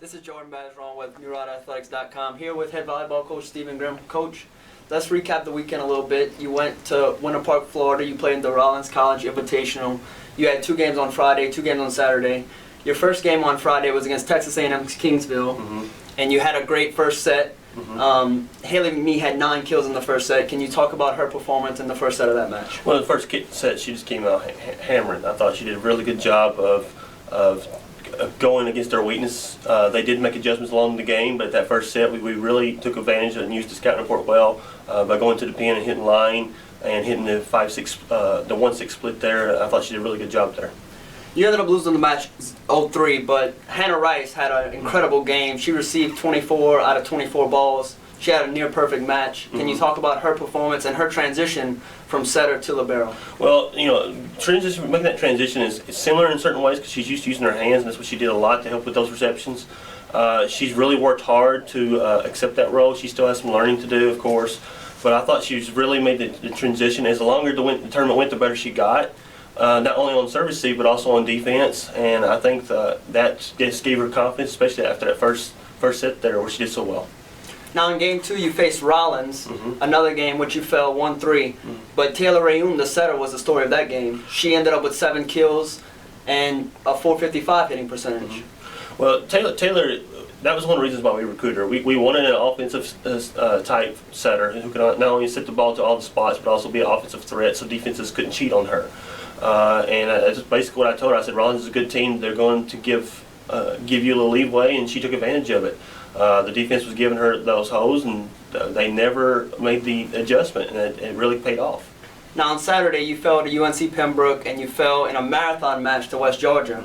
This is Jordan Bergeron with NewRideAthletics.com here with Head Volleyball Coach Steven Gream. Coach, let's recap the weekend a little bit. You went to Winter Park, Florida. You played in the Rollins College Invitational. You had 2 games on Friday, 2 games on Saturday. Your first game on Friday was against Texas A&M Kingsville, and you had a great first set. Haley McMee had 9 kills in the first set. Can you talk about her performance in the first set of that match? Well, the first set, she just came out hammering. I thought she did a really good job of going against their weakness. They did make adjustments along the game, but that first set we really took advantage and used the scouting report well by going to the pin and hitting line and hitting the 5-6, the 1-6 split there. I thought she did a really good job there. You ended up losing the match 0-3, but Hannah Rice had an incredible game. She received 24 out of 24 balls. She had a near-perfect match. Can you talk about her performance and her transition from setter to libero? Well, you know, making that transition is similar in certain ways because she's used to using her hands, and that's what she did a lot to help with those receptions. She's really worked hard to accept that role. She still has some learning to do, of course, but I thought she's really made the transition. As the longer the tournament went, the better she got. Not only on service receive, but also on defense, and I think that just gave her confidence, especially after that first set there where she did so well. Now in game 2 you faced Rollins, another game which you fell 1-3, but Taylor Rayoun, the setter, was the story of that game. She ended up with 7 kills and a .455 hitting percentage. Well, Taylor, that was one of the reasons why we recruited her. We wanted an offensive type setter who could not only set the ball to all the spots, but also be an offensive threat so defenses couldn't cheat on her. And that's basically what I told her. I said, Rollins is a good team. They're going to give you a little leeway, and she took advantage of it. The defense was giving her those holes, and they never made the adjustment, and it really paid off. Now on Saturday you fell to UNC Pembroke, and you fell in a marathon match to West Georgia.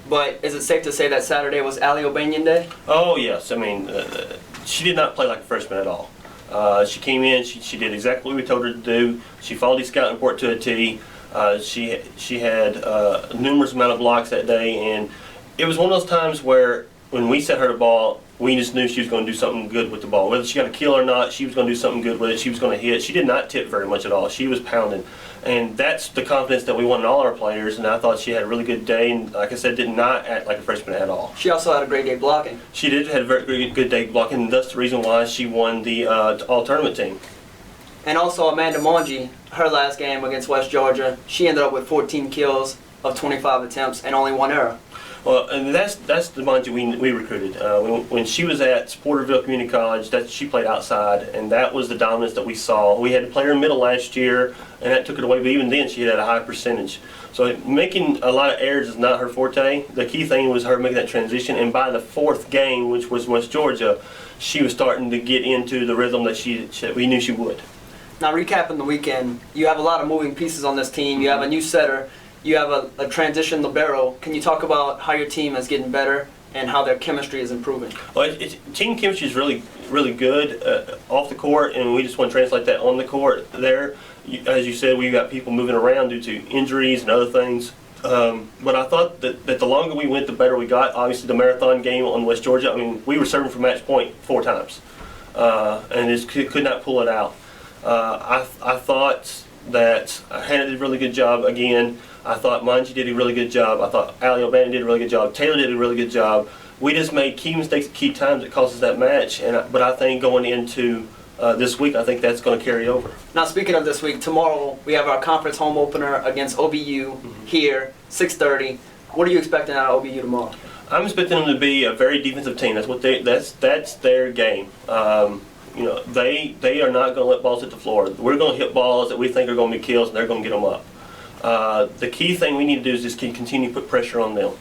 But is it safe to say that Saturday was Ali O'Banian Day? Oh yes, I mean she did not play like a freshman at all. She came in, she did exactly what we told her to do. She followed the scouting report to a T. She had numerous amount of blocks that day, and it was one of those times where when we set her the ball, we just knew she was going to do something good with the ball. Whether she got a kill or not, she was going to do something good with it. She was going to hit. She did not tip very much at all. She was pounding. And that's the confidence that we want in all our players, and I thought she had a really good day, and like I said, did not act like a freshman at all. She also had a great day blocking. She did have a very good day blocking, and that's the reason why she won the all-tournament team. And also Amanda Monge, her last game against West Georgia, she ended up with 14 kills of 25 attempts and only 1 error. Well, and that's the Monge we recruited. When she was at Porterville Community College, she played outside, and that was the dominance that we saw. We had to play her in middle last year, and that took it away, but even then she had a high percentage. So making a lot of errors is not her forte. The key thing was her making that transition, and by the 4th game, which was West Georgia, she was starting to get into the rhythm that we knew she would. Now recapping the weekend, you have a lot of moving pieces on this team. You have a new setter. You have a transition libero. Can you talk about how your team is getting better and how their chemistry is improving? Well, team chemistry is really good off the court, and we just want to translate that on the court there. As you said, we've got people moving around due to injuries and other things. But I thought that the longer we went, the better we got. Obviously, the marathon game on West Georgia, I mean, we were serving for match point 4 times and just could not pull it out. I thought that Hannah did a really good job again. I thought Monge did a really good job. I thought Ali O'Banian did a really good job. Taylor did a really good job. We just made key mistakes at key times that cost us that match. But I think going into this week, I think that's going to carry over. Now speaking of this week, tomorrow we have our conference home opener against OBU here, 6:30. What are you expecting out of OBU tomorrow? I'm expecting them to be a very defensive team. That's what that's their game. You know, they are not going to let balls hit the floor. We're going to hit balls that we think are going to be kills, and they're going to get them up. The key thing we need to do is just continue to put pressure on them.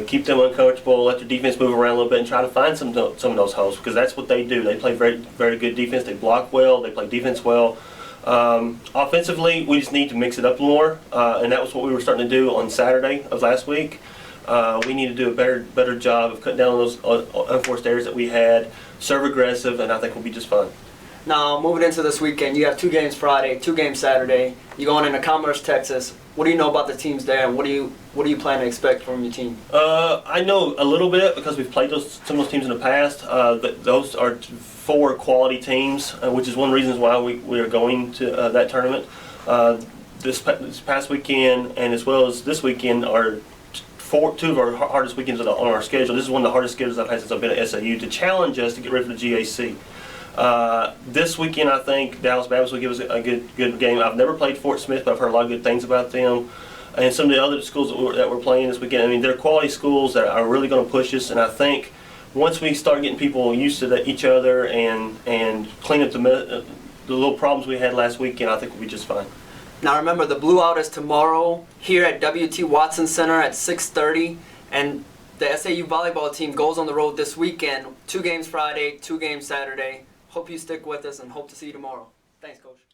Keep them uncomfortable, let their defense move around a little bit, and try to find some of those holes, because that's what they do. They play very, very good defense. They block well. They play defense well. Offensively, we just need to mix it up more, and that was what we were starting to do on Saturday of last week. We need to do a better job of cutting down on those unforced errors that we had, serve aggressive, and I think we'll be just fine. Now, moving into this weekend, you have 2 games Friday, 2 games Saturday. You're going into Commerce, Texas. What do you know about the teams there, and what do you plan to expect from your team? I know a little bit because we've played some of those teams in the past. Those are 4 quality teams, which is one of the reasons why we are going to that tournament. This past weekend and as well as this weekend are two of our hardest weekends on our schedule. This is one of the hardest schedules I've had since I've been at SAU to challenge us to get ready for the GAC. This weekend, I think Dallas Baptist will give us a good game. I've never played Fort Smith, but I've heard a lot of good things about them. And some of the other schools that we're playing this weekend, I mean, they're quality schools that are really going to push us. And I think once we start getting people used to each other and clean up the little problems we had last weekend, I think we'll be just fine. Now remember, the Blue Out is tomorrow here at W.T. Watson Center at 6:30, and the SAU volleyball team goes on the road this weekend. 2 games Friday, 2 games Saturday. Hope you stick with us and hope to see you tomorrow. Thanks, Coach.